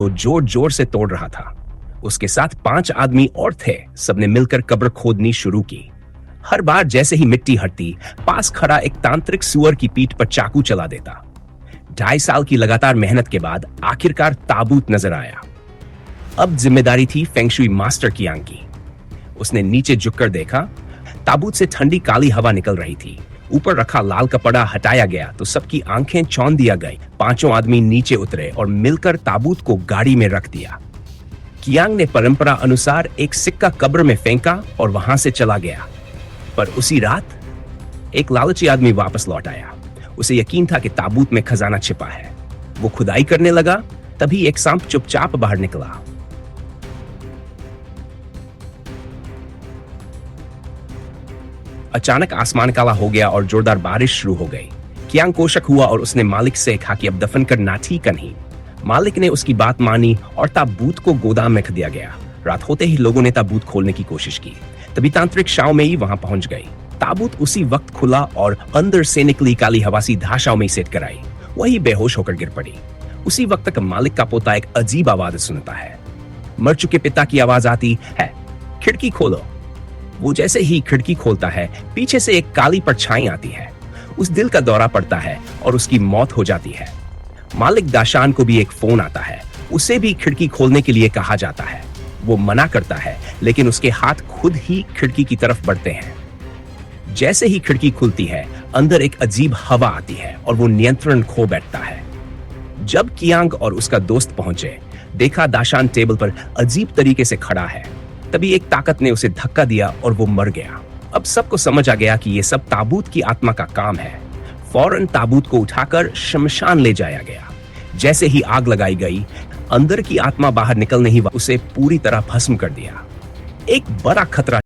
वो जोर जोर से तोड़ रहा था। उसके साथ 5 आदमी और थे। सबने मिलकर कब्र खोदनी शुरू की। हर बार जैसे ही मिट्टी हटती, पास खड़ा एक तांत्रिक सुअर की पीठ पर चाकू चला देता। 2.5 साल की लगातार मेहनत के बाद आखिरकार ताबूत नजर आया। अब जिम्मेदारी थी फेंगशुई मास्टर कियांग की। उसने नीचे झुककर देखा। ताबूत से ठंडी काली हवा निकल रही थी। ऊपर रखा लाल कपड़ा हटाया गया तो सबकी आंखें चौंध दिया गई। 5 आदमी नीचे उतरे और मिलकर ताबूत को गाड़ी में रख दिया। कियांग ने परंपरा अनुसार एक सिक्का कब्र में फेंका और वहां से चला गया। पर उसी रात एक लालची आदमी वापस लौट आया। उसे यकीन था कि ताबूत में खजाना छिपा है। वो खुदाई करने लगा, तभी एक सांप चुपचाप बाहर निकला। अचानक आसमान काला हो गया और जोरदार बारिश शुरू हो गई। कियांग को शक हुआ और उसने मालिक से कहा कि अब दफन करना ठीक नहीं। मालिक ने उसकी बात मानी और ताबूत को गोदाम में रख दिया गया। रात होते ही लोगों ने ताबूत खोलने की कोशिश की। तभी तांत्रिक शाओ मेई वहां पहुंच गई। ताबूत उसी वक्त खुला और अंदर से निकली काली हवा सीधा शाओ मेई सेट कराई। वही बेहोश होकर गिर पड़ी। उसी वक्त तक मालिक का पोता एक अजीब आवाज सुनता है। मर चुके पिता की आवाज आती है, खिड़की खोलो। वो जैसे ही खिड़की खोलता है, पीछे से एक काली परछाई आती है। उस दिल का दौरा पड़ता है और उसकी मौत हो जाती है। मालिक दाशान को भी एक फोन आता है। उसे भी खिड़की खोलने के लिए कहा जाता है। वो मना करता है, लेकिन उसके हाथ खुद ही खिड़की की तरफ बढ़ते हैं। जैसे ही खिड़की खुलती है, अंदर एक अजीब हवा आती है और वो नियंत्रण खो बैठता है। जब कियांग और उसका दोस्त पहुंचे, देखा दाशान टेबल पर अजीब तरीके से खड़ा है। तभी एक ताकत ने उसे धक्का दिया और वो मर गया। अब सबको समझ आ गया कि ये सब ताबूत की आत्मा का काम है। फौरन ताबूत को उठाकर शमशान ले जाया गया। जैसे ही आग लगाई गई, अंदर की आत्मा बाहर निकल नहीं, उसे पूरी तरह भस्म कर दिया। एक बड़ा खतरा